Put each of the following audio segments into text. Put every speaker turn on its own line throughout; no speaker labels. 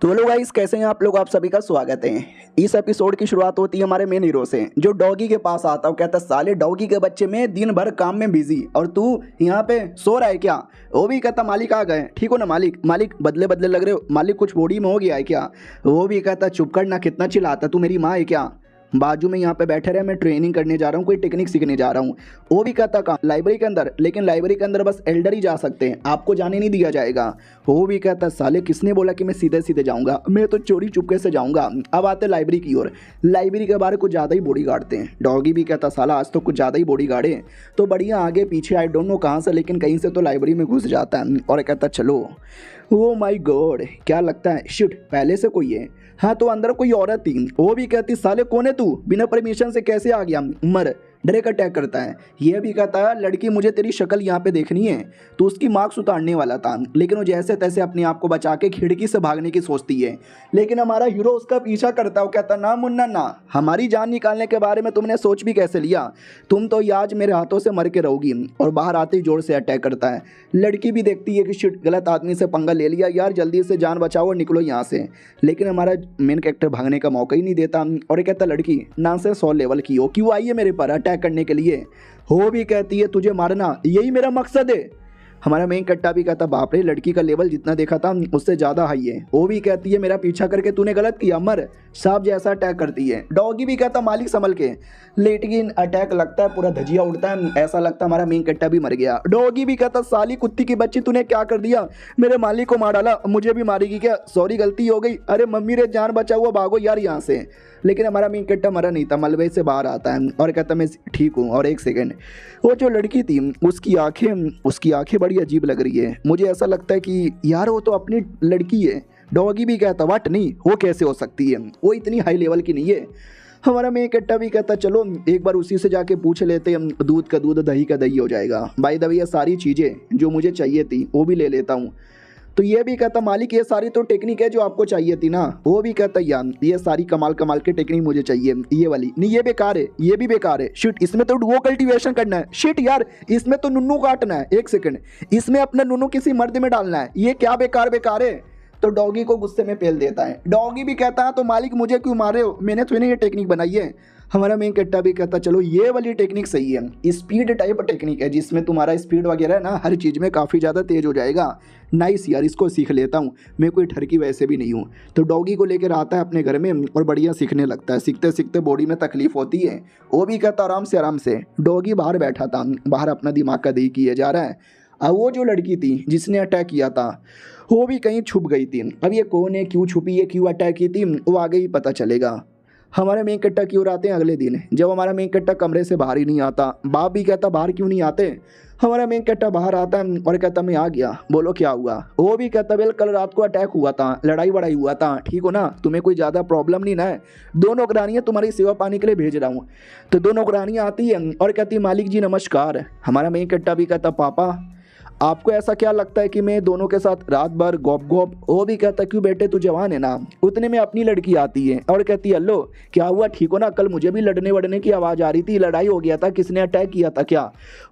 तो hello guys, कैसे हैं आप लोग। आप सभी का स्वागत है। इस एपिसोड की शुरुआत होती है हमारे मेन हीरो से, जो डॉगी के पास आता है। कहता है, साले डॉगी के बच्चे में दिन भर काम में बिजी और तू यहाँ पे सो रहा है क्या। वो भी कहता, मालिक आ गए। ठीक हो ना मालिक। मालिक बदले बदले लग रहे हो मालिक, कुछ बॉडी में हो गया है क्या। वो भी कहता, चुप कर ना, कितना चिल्लाता, तू मेरी माँ है क्या। बाजू में यहाँ पे बैठे रहे, मैं ट्रेनिंग करने जा रहा हूँ, कोई टेक्निक सीखने जा रहा हूँ। वो भी कहता, कहाँ, लाइब्रेरी के अंदर। लेकिन लाइब्रेरी के अंदर बस एल्डर ही जा सकते हैं, आपको जाने नहीं दिया जाएगा। वो भी कहता, साले किसने बोला कि मैं सीधे सीधे जाऊँगा, मैं तो चोरी चुपके से जाऊँगा। अब आते लाइब्रेरी की ओर। लाइब्रेरी के बारे कुछ ज़्यादा ही बॉडी गार्डते हैं। डॉगी भी कहता, साला आज तो कुछ ज़्यादा ही बॉडी गार्ड है। तो बढ़िया आगे पीछे आई डोंट नो कहाँ से, लेकिन कहीं से तो लाइब्रेरी में घुस जाता है और कहता, चलो। ओ माय गॉड, क्या लगता है शिट पहले से कोई है। हाँ तो अंदर कोई औरत थी। वो भी कहती, साले कौन है तू, बिना परमिशन से कैसे आ गया। मर डायरेक्ट अटैक करता है। यह भी कहता है, लड़की मुझे तेरी शक्ल यहाँ पे देखनी है। तो उसकी मार्क्स उतारने वाला था, लेकिन वो जैसे तैसे अपने आप को बचा के खिड़की से भागने की सोचती है। लेकिन हमारा हीरो उसका पीछा करता है। वो कहता, ना मुन्ना ना, हमारी जान निकालने के बारे में तुमने सोच भी कैसे लिया। तुम तो आज मेरे हाथों से मर के रहोगी। और बाहर आते ही जोर से अटैक करता है। लड़की भी देखती है कि शिट गलत आदमी से पंगा ले लिया यार, जल्दी से जान बचाओ और निकलो यहाँ से। लेकिन हमारा मेन कैरेक्टर भागने का मौका ही नहीं देता। और ये कहता, लड़की ना से 100 लेवल की हो, क्यों आई है मेरे पर अटैक करने के लिए। हो भी कहती है, तुझे मारना यही मेरा मकसद है। हमारा मेन कट्टा भी कहता, बाप रे, लड़की का लेवल जितना देखा था उससे ज़्यादा हाई है। वो भी कहती है, मेरा पीछा करके तूने गलत किया, मर। सांप जैसा अटैक करती है। डॉगी भी कहता, मालिक संभल के। लेकिन अटैक लगता है, पूरा धजिया उड़ता है, ऐसा लगता है हमारा मेन कट्टा भी मर गया। डॉगी भी कहता, साली कुत्ती की बच्ची, तूने क्या कर दिया, मेरे मालिक को मार डाला, मुझे भी मारेगी क्या। सॉरी गलती हो गई। अरे मम्मी रे, जान बचा हुआ, भागो यार यहाँ से। लेकिन हमारा मेन कट्टा मरा नहीं था, मलबे से बाहर आता है और कहता, मैं ठीक हूँ। और एक सेकेंड, वो जो लड़की थी उसकी आंखें बड़ी अजीब लग रही है। मुझे ऐसा लगता है कि यार वो तो अपनी लड़की है। डॉगी भी कहता, वाट नहीं, वो कैसे हो सकती है, वो इतनी हाई लेवल की नहीं है। हमारा मेन कट्टा भी कहता, चलो एक बार उसी से जाके पूछ लेते हैं, दूध का दूध दही का दही हो जाएगा। बाय द वे ये सारी चीज़ें जो मुझे चाहिए थी वो भी ले लेता हूँ। तो ये भी कहता, मालिक ये सारी तो टेक्निक है जो आपको चाहिए थी ना। वो भी कहता, यार ये सारी कमाल कमाल की टेक्निक मुझे चाहिए, ये वाली नहीं, ये बेकार है, ये भी बेकार है। शिट, इसमें तो वो कल्टीवेशन करना है। शिट यार, इसमें तो नुन्नू काटना है। एक सेकंड, इसमें अपना नुन्नू किसी मर्द में डालना है। ये क्या बेकार बेकार है। तो डॉगी को गुस्से में पेल देता है। डॉगी भी कहता है, तो मालिक मुझे क्यों मारे हो, मैंने तो नहीं ये टेक्निक बनाई है। हमारा मेन कट्टा भी कहता, चलो ये वाली टेक्निक सही है, स्पीड टाइप टेक्निक है, जिसमें तुम्हारा स्पीड वगैरह ना हर चीज़ में काफ़ी ज़्यादा तेज हो जाएगा। नाइस यार, इसको सीख लेता हूँ, मैं कोई ठरकी वैसे भी नहीं हूँ। तो डॉगी को लेकर आता है अपने घर में और बढ़िया सीखने लगता है। सीखते सीखते बॉडी में तकलीफ होती है। वो भी कहता, आराम से। डॉगी बाहर बैठा था, बाहर अपना दिमाग का दही किए जा रहा है। अब वो जो लड़की थी जिसने अटैक किया था वो भी कहीं छुप गई थी। अब ये कौन है, क्यों छुपी है, क्यों अटैक की थी, वो आगे ही पता चलेगा। हमारे मेन कट्टा की ओर आते हैं अगले दिन, जब हमारा मेन कट्टा कमरे से बाहर ही नहीं आता। बाप भी कहता, बाहर क्यों नहीं आते। हमारा मेन कट्टा बाहर आता है और कहता, मैं आ गया, बोलो क्या हुआ। वो भी कहता, वेल कल रात को अटैक हुआ था, लड़ाई वड़ाई हुआ था, ठीक हो ना, तुम्हें कोई ज़्यादा प्रॉब्लम नहीं ना है। 2 नौकरानियाँ तुम्हारी सेवा पाने के लिए भेज रहा हूँ। तो 2 नौकरानियाँ आती हैं और कहती, मालिक जी नमस्कार। हमारा मेन कट्टा भी कहता, पापा आपको ऐसा क्या लगता है कि मैं दोनों के साथ रात भर गॉप गॉप। वो भी कहता, क्यों बेटे, तू जवान है ना। उतने में अपनी लड़की आती है और कहती, हेलो क्या हुआ, ठीक हो ना, कल मुझे भी लड़ने वड़ने की आवाज़ आ रही थी, लड़ाई हो गया था, किसने अटैक किया था क्या।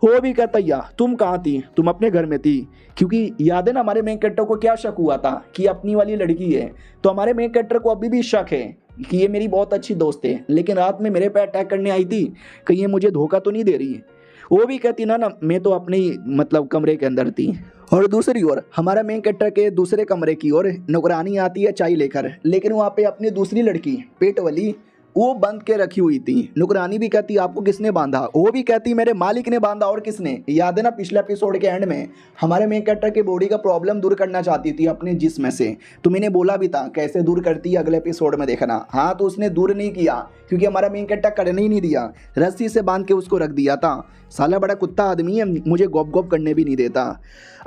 वो भी कहता, या तुम कहाँ थी, तुम अपने घर में थी। क्योंकि याद है ना हमारे मेन कैरेक्टर को क्या शक हुआ था कि अपनी वाली लड़की है। तो हमारे मेन कैरेक्टर को अभी भी शक है कि ये मेरी बहुत अच्छी दोस्त है, लेकिन रात में मेरे पे अटैक करने आई थी, कहीं ये मुझे धोखा तो नहीं दे रही है। वो भी कहती, ना मैं तो अपने ही मतलब कमरे के अंदर थी। और दूसरी ओर हमारा मेन कैरेक्टर के दूसरे कमरे की ओर नौकरानी आती है चाय लेकर, लेकिन वहाँ पे अपनी दूसरी लड़की पेट वाली वो बंद के रखी हुई थी। नौकरानी भी कहती, आपको किसने बांधा। वो भी कहती, मेरे मालिक ने बांधा, और किसने। याद है ना पिछले एपिसोड के एंड में हमारे मेन कैरेक्टर की बॉडी का प्रॉब्लम दूर करना चाहती थी अपने जिस्म से। तो मैंने बोला भी था कैसे दूर करती है, अगले एपिसोड में देखना। हाँ तो उसने दूर नहीं किया, क्योंकि हमारा मेन कैरेक्टर करने ही नहीं दिया, रस्सी से बांध के उसको रख दिया था। साला बड़ा कुत्ता आदमी है, मुझे गॉप गॉप करने भी नहीं देता।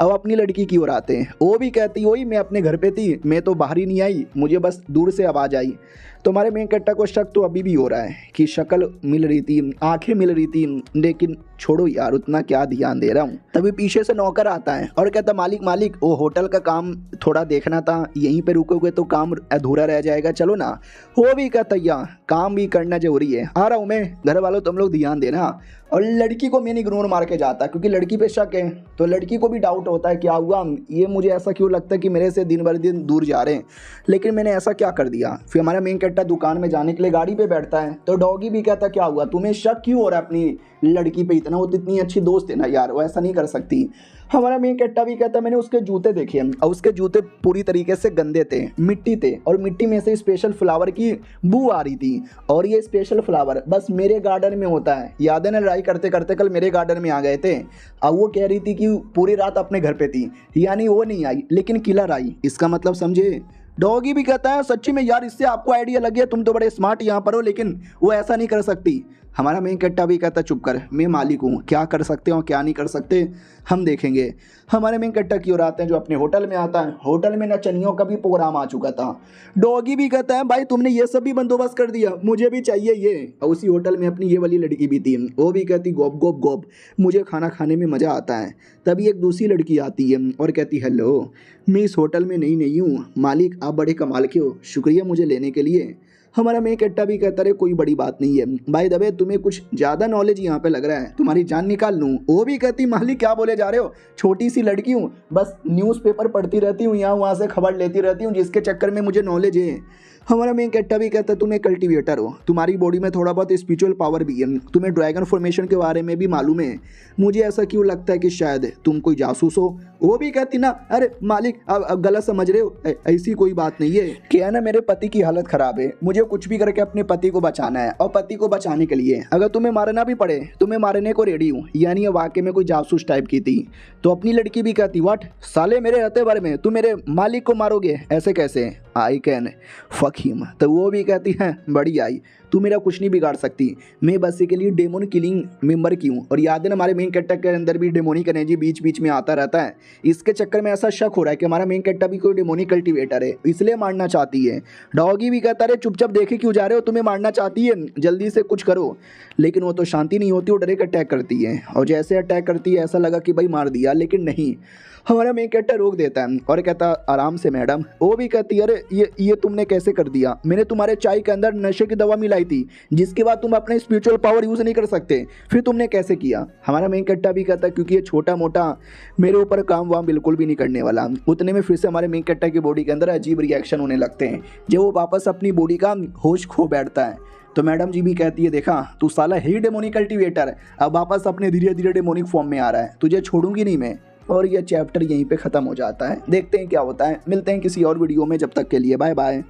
अब अपनी लड़की की ओर आते हैं। वो भी कहती, वही मैं अपने घर पे थी, मैं तो बाहर ही नहीं आई, मुझे बस दूर से आवाज़ आई। तो हमारे मेन कैरेक्टर को शक तो अभी भी हो रहा है कि शक्ल मिल रही थी, आंखें मिल रही थी, लेकिन छोड़ो यार, उतना क्या ध्यान दे रहा हूँ। तभी पीछे से नौकर आता है और कहता, मालिक मालिक, वो होटल का काम थोड़ा देखना था, यहीं पे रुकोगे तो काम अधूरा रह जाएगा, चलो ना। वो भी कहता, या काम भी करना जरूरी है, आ रहा हूँ मैं, घर वालों तुम लोग ध्यान देना। और लड़की को मेन इग्नोर मार के जाता है क्योंकि लड़की पे शक है। तो लड़की को भी डाउट होता है क्या हुआ, ये मुझे ऐसा क्यों लगता है कि मेरे से दिन भर दिन दूर जा रहे हैं, लेकिन मैंने ऐसा क्या कर दिया। फिर हमारा मेन कैरेक्टर दुकान में जाने के लिए गाड़ी पे बैठता है तो डॉगी भी कहता क्या हुआ, तुम्हें शक क्यों हो रहा है अपनी लड़की पे इतना, वो तो इतनी अच्छी दोस्त है ना यार, वो ऐसा नहीं कर सकती। हमारा मेन कैरेक्टर भी कहता मैंने उसके जूते देखे और उसके जूते पूरी तरीके से गंदे थे, मिट्टी थे और मिट्टी में से स्पेशल फ्लावर की बू आ रही थी और ये स्पेशल फ्लावर बस मेरे गार्डन में होता है। याद है ना, लड़ाई करते करते कल मेरे गार्डन में आ गए थे। अब वो कह रही थी कि पूरी रात अपने घर पे थी, यानी वो नहीं आई लेकिन किलर आई, इसका मतलब समझे। डॉगी भी कहता है सच्ची में यार इससे आपको आइडिया लग गया, तुम तो बड़े स्मार्ट यहाँ पर हो, लेकिन वो ऐसा नहीं कर सकती। हमारा मेन कैरेक्टर भी कहता चुप कर, मैं मालिक हूँ, क्या कर सकते हो क्या नहीं कर सकते हम देखेंगे। हमारे मेन कैरेक्टर की ओर आते हैं जो अपने होटल में आता है। होटल में नचनियों का भी प्रोग्राम आ चुका था। डॉगी भी कहता है भाई तुमने ये सब भी बंदोबस्त कर दिया, मुझे भी चाहिए ये। और उसी होटल में अपनी ये वाली लड़की भी थी, वो भी कहती गोप गोप गोप, मुझे खाना खाने में मज़ा आता है। तभी एक दूसरी लड़की आती है और कहती हेलो, मैं इस होटल में नहीं हूँ, मालिक आप बड़े कमाल के हो, शुक्रिया मुझे लेने के लिए। हमारा मेन कैरेक्टर भी कहता है कोई बड़ी बात नहीं है, भाई दबे तुम्हें कुछ ज़्यादा नॉलेज यहाँ पे लग रहा है, तुम्हारी जान निकाल लूँ। वो भी कहती मालिक क्या बोले जा रहे हो, छोटी सी लड़की हूँ, बस न्यूज़पेपर पढ़ती रहती हूँ, यहाँ वहाँ से खबर लेती रहती हूँ, जिसके चक्कर में मुझे नॉलेज है। हमारा मेन कैरेक्टर भी कहता है तुम एक कल्टिवेटर हो, तुम्हारी बॉडी में थोड़ा बहुत स्पिरिचुअल पावर भी है, तुम्हें ड्रैगन फॉर्मेशन के बारे में भी मालूम है, मुझे ऐसा क्यों लगता है कि शायद तुम कोई जासूस हो। वो भी कहती ना अरे मालिक अब गलत समझ रहे हो, ऐसी कोई बात नहीं है, क्या ना मेरे पति की हालत खराब है, मुझे कुछ भी करके अपने पति को बचाना है और पति को बचाने के लिए अगर तुम्हें मारना भी पड़े तुम्हें मारने को रेडी हूँ। यानी ये वाकई में कोई जासूस टाइप की थी। तो अपनी लड़की भी कहती व्हाट साले मेरे रहते भर में तुम मेरे मालिक को मारोगे, ऐसे कैसे, आई कैन फक हिम। तो वो भी कहती है बड़ी आई, तू मेरा कुछ नहीं बिगाड़ सकती, मैं बस के लिए डेमोन किलिंग मेंबर की हूँ। और याद है ना हमारे मेन कैरेक्टर के अंदर भी डेमोनिक एनर्जी बीच बीच में आता रहता है, इसके चक्कर में ऐसा शक हो रहा है कि हमारा मेन कैरेक्टर भी कोई डेमोनिक कल्टिवेटर है, इसलिए मारना चाहती है। डॉगी भी कहता है चुपचाप देखे क्यों जा रहे हो, तुम्हें मारना चाहती है, जल्दी से कुछ करो। लेकिन वो तो शांति नहीं होती, वो डायरेक्ट अटैक करती है और जैसे अटैक करती है ऐसा लगा कि भाई मार दिया, लेकिन नहीं, हमारा मेन कैरेक्टर रोक देता है और कहता आराम से मैडम। वो भी कहती है अरे ये तुमने कैसे कर दिया, मैंने तुम्हारे चाय के अंदर नशे की दवा मिलाई थी जिसके बाद तुम अपने स्पिरिचुअल पावर यूज़ नहीं कर सकते, फिर तुमने कैसे किया। हमारा मेन कैरेक्टर भी कहता है क्योंकि ये छोटा मोटा मेरे ऊपर काम वाम बिल्कुल भी नहीं करने वाला। उतने में फिर से हमारे मेन कैरेक्टर की बॉडी के अंदर अजीब रिएक्शन होने लगते हैं जब वो वापस अपनी बॉडी का होश खो बैठता है। तो मैडम जी भी कहती है देखा तू साला ही डेमोनिक कल्टिवेटर है, अब वापस अपने धीरे धीरे डेमोनिक फॉर्म में आ रहा है, तुझे छोड़ूंगी नहीं मैं। और यह चैप्टर यहीं पे ख़त्म हो जाता है। देखते हैं क्या होता है, मिलते हैं किसी और वीडियो में, जब तक के लिए बाय बाय।